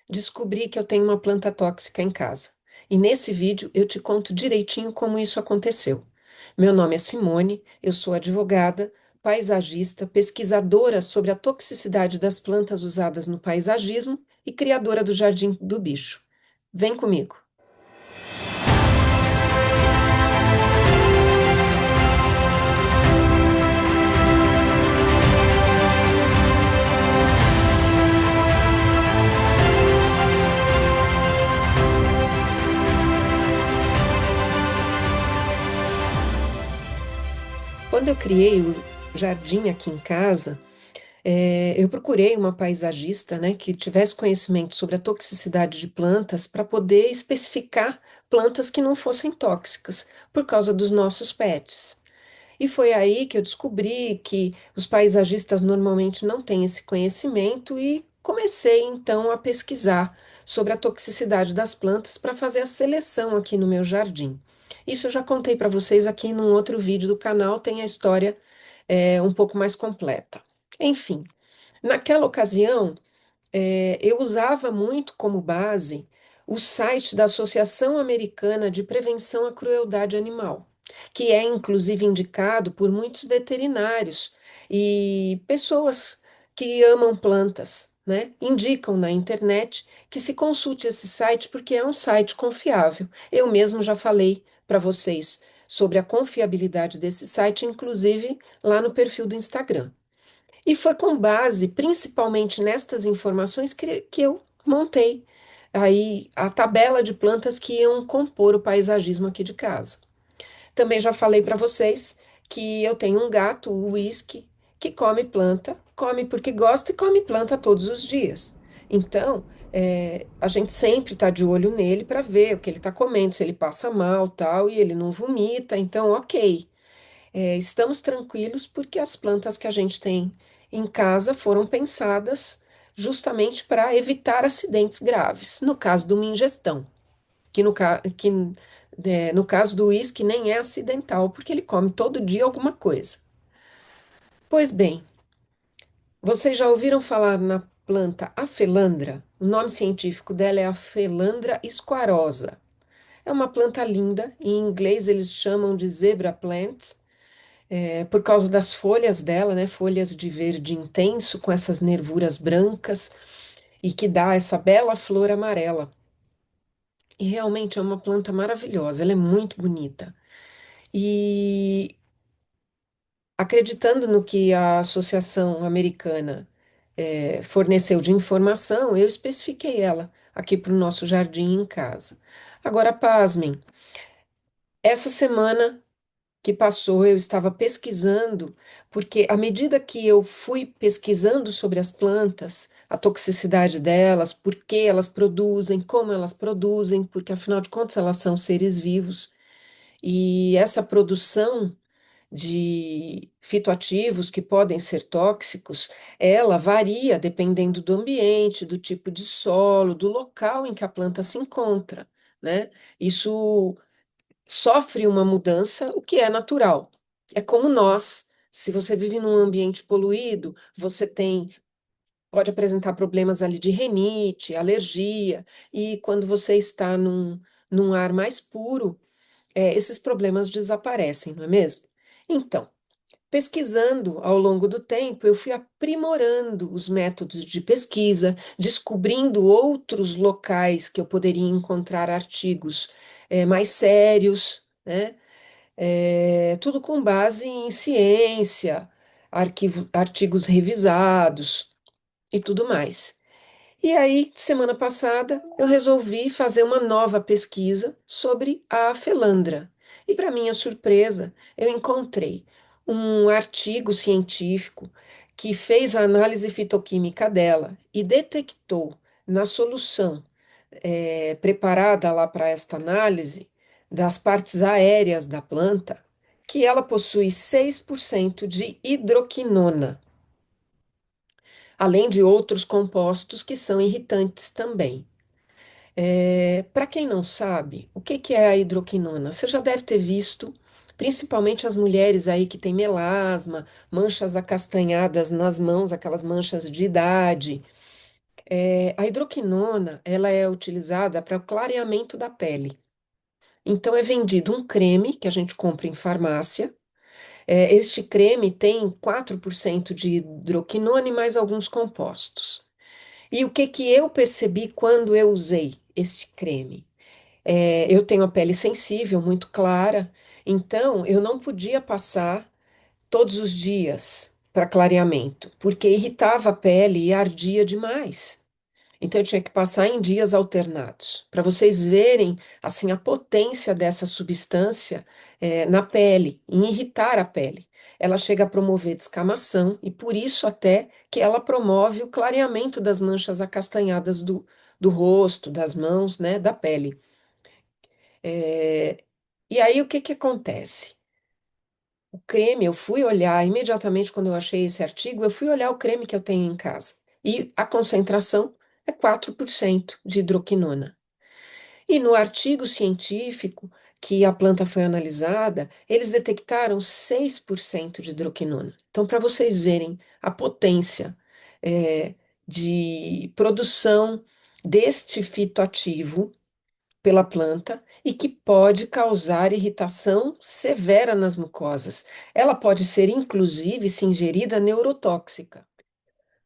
Descobri que eu tenho uma planta tóxica em casa. E nesse vídeo eu te conto direitinho como isso aconteceu. Meu nome é Simone, eu sou advogada, paisagista, pesquisadora sobre a toxicidade das plantas usadas no paisagismo e criadora do Jardim do Bicho. Vem comigo. Quando eu criei o jardim aqui em casa, eu procurei uma paisagista, né, que tivesse conhecimento sobre a toxicidade de plantas para poder especificar plantas que não fossem tóxicas, por causa dos nossos pets. E foi aí que eu descobri que os paisagistas normalmente não têm esse conhecimento e comecei então a pesquisar sobre a toxicidade das plantas para fazer a seleção aqui no meu jardim. Isso eu já contei para vocês aqui num outro vídeo do canal, tem a história um pouco mais completa. Enfim, naquela ocasião, eu usava muito como base o site da Associação Americana de Prevenção à Crueldade Animal, que é inclusive indicado por muitos veterinários e pessoas que amam plantas, né? Indicam na internet que se consulte esse site porque é um site confiável. Eu mesmo já falei para vocês sobre a confiabilidade desse site, inclusive lá no perfil do Instagram. E foi com base principalmente nestas informações que eu montei aí a tabela de plantas que iam compor o paisagismo aqui de casa. Também já falei para vocês que eu tenho um gato, o Whisky, que come planta, come porque gosta e come planta todos os dias. Então, a gente sempre está de olho nele para ver o que ele está comendo, se ele passa mal, tal, e ele não vomita. Então, ok. Estamos tranquilos porque as plantas que a gente tem em casa foram pensadas justamente para evitar acidentes graves, no caso de uma ingestão, que no caso do uísque nem é acidental, porque ele come todo dia alguma coisa. Pois bem, vocês já ouviram falar na planta afelandra? O nome científico dela é Afelandra squarosa. É uma planta linda, em inglês eles chamam de zebra plant. Por causa das folhas dela, né? Folhas de verde intenso, com essas nervuras brancas, e que dá essa bela flor amarela. E realmente é uma planta maravilhosa, ela é muito bonita. E acreditando no que a Associação Americana forneceu de informação, eu especifiquei ela aqui para o nosso jardim em casa. Agora, pasmem, essa semana que passou, eu estava pesquisando, porque à medida que eu fui pesquisando sobre as plantas, a toxicidade delas, por que elas produzem, como elas produzem, porque afinal de contas elas são seres vivos, e essa produção de fitoativos que podem ser tóxicos, ela varia dependendo do ambiente, do tipo de solo, do local em que a planta se encontra, né? Isso sofre uma mudança, o que é natural. É como nós. Se você vive num ambiente poluído, você pode apresentar problemas ali de rinite, alergia, e quando você está num ar mais puro, esses problemas desaparecem, não é mesmo? Então, pesquisando ao longo do tempo, eu fui aprimorando os métodos de pesquisa, descobrindo outros locais que eu poderia encontrar artigos mais sérios, né? Tudo com base em ciência, artigos revisados e tudo mais. E aí, semana passada, eu resolvi fazer uma nova pesquisa sobre a felandra. E, para minha surpresa, eu encontrei um artigo científico que fez a análise fitoquímica dela e detectou na solução preparada lá para esta análise das partes aéreas da planta que ela possui 6% de hidroquinona, além de outros compostos que são irritantes também. Para quem não sabe, o que que é a hidroquinona? Você já deve ter visto, principalmente as mulheres aí que têm melasma, manchas acastanhadas nas mãos, aquelas manchas de idade. A hidroquinona, ela é utilizada para o clareamento da pele. Então, é vendido um creme que a gente compra em farmácia. Este creme tem 4% de hidroquinona e mais alguns compostos. E o que que eu percebi quando eu usei este creme? Eu tenho a pele sensível, muito clara, então eu não podia passar todos os dias para clareamento, porque irritava a pele e ardia demais. Então eu tinha que passar em dias alternados, para vocês verem assim a potência dessa substância na pele, em irritar a pele. Ela chega a promover descamação e por isso até que ela promove o clareamento das manchas acastanhadas do rosto, das mãos, né, da pele. É, e aí o que que acontece? O creme, eu fui olhar imediatamente quando eu achei esse artigo, eu fui olhar o creme que eu tenho em casa. E a concentração é 4% de hidroquinona. E no artigo científico que a planta foi analisada, eles detectaram 6% de hidroquinona. Então, para vocês verem a potência de produção deste fitoativo pela planta e que pode causar irritação severa nas mucosas. Ela pode ser, inclusive, se ingerida neurotóxica.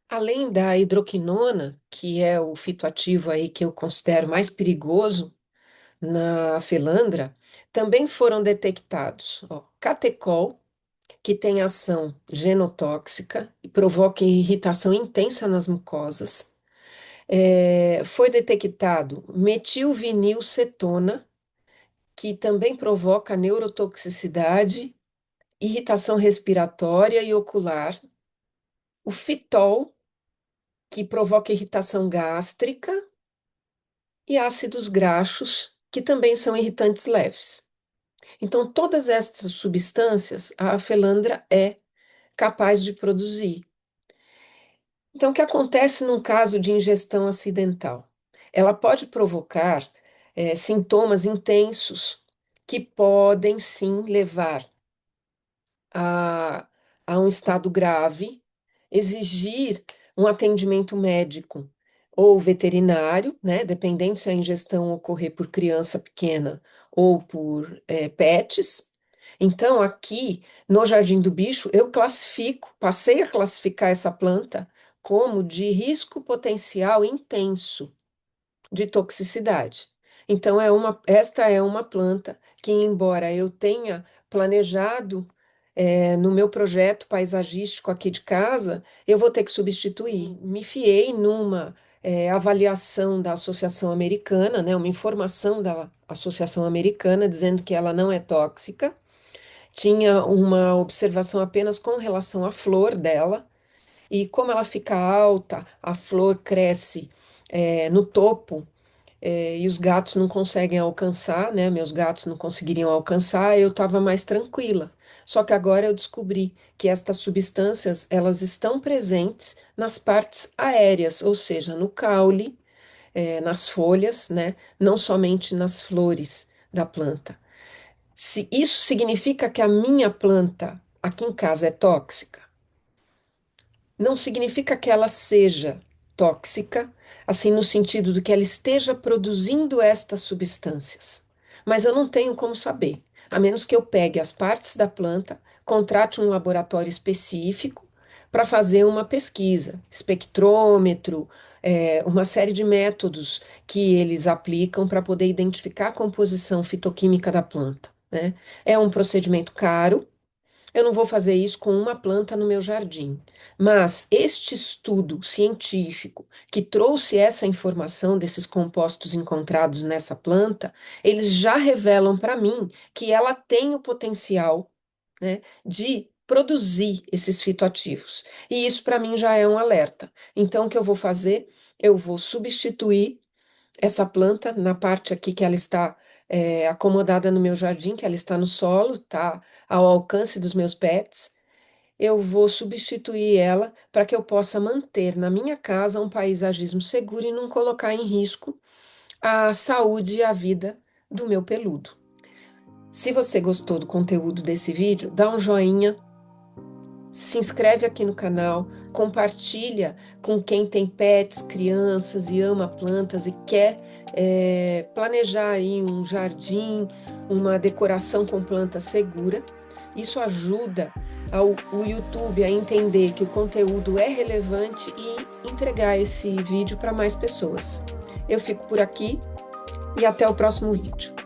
Além da hidroquinona, que é o fitoativo aí que eu considero mais perigoso na felandra, também foram detectados, ó, catecol, que tem ação genotóxica e provoca irritação intensa nas mucosas. Foi detectado metilvinilcetona, que também provoca neurotoxicidade, irritação respiratória e ocular. O fitol, que provoca irritação gástrica, e ácidos graxos, que também são irritantes leves. Então, todas estas substâncias a felandra é capaz de produzir. Então, o que acontece num caso de ingestão acidental? Ela pode provocar sintomas intensos que podem sim levar a, a um estado grave, exigir um atendimento médico ou veterinário, né, dependendo se a ingestão ocorrer por criança pequena ou por pets. Então, aqui no Jardim do Bicho, eu classifico, passei a classificar essa planta como de risco potencial intenso de toxicidade. Então, esta é uma planta que, embora eu tenha planejado no meu projeto paisagístico aqui de casa, eu vou ter que substituir. Me fiei numa avaliação da Associação Americana, né, uma informação da Associação Americana dizendo que ela não é tóxica. Tinha uma observação apenas com relação à flor dela, e como ela fica alta, a flor cresce no topo e os gatos não conseguem alcançar, né? Meus gatos não conseguiriam alcançar, eu estava mais tranquila. Só que agora eu descobri que estas substâncias, elas estão presentes nas partes aéreas, ou seja, no caule, nas folhas, né? Não somente nas flores da planta. Se isso significa que a minha planta aqui em casa é tóxica? Não significa que ela seja tóxica, assim no sentido de que ela esteja produzindo estas substâncias. Mas eu não tenho como saber, a menos que eu pegue as partes da planta, contrate um laboratório específico para fazer uma pesquisa, espectrômetro, uma série de métodos que eles aplicam para poder identificar a composição fitoquímica da planta, né? É um procedimento caro, eu não vou fazer isso com uma planta no meu jardim. Mas este estudo científico que trouxe essa informação desses compostos encontrados nessa planta, eles já revelam para mim que ela tem o potencial, né, de produzir esses fitoativos. E isso para mim já é um alerta. Então, o que eu vou fazer? Eu vou substituir essa planta na parte aqui que ela está acomodada no meu jardim, que ela está no solo, está ao alcance dos meus pets. Eu vou substituir ela para que eu possa manter na minha casa um paisagismo seguro e não colocar em risco a saúde e a vida do meu peludo. Se você gostou do conteúdo desse vídeo, dá um joinha, se inscreve aqui no canal, compartilha com quem tem pets, crianças e ama plantas e quer planejar aí um jardim, uma decoração com planta segura. Isso ajuda o YouTube a entender que o conteúdo é relevante e entregar esse vídeo para mais pessoas. Eu fico por aqui e até o próximo vídeo.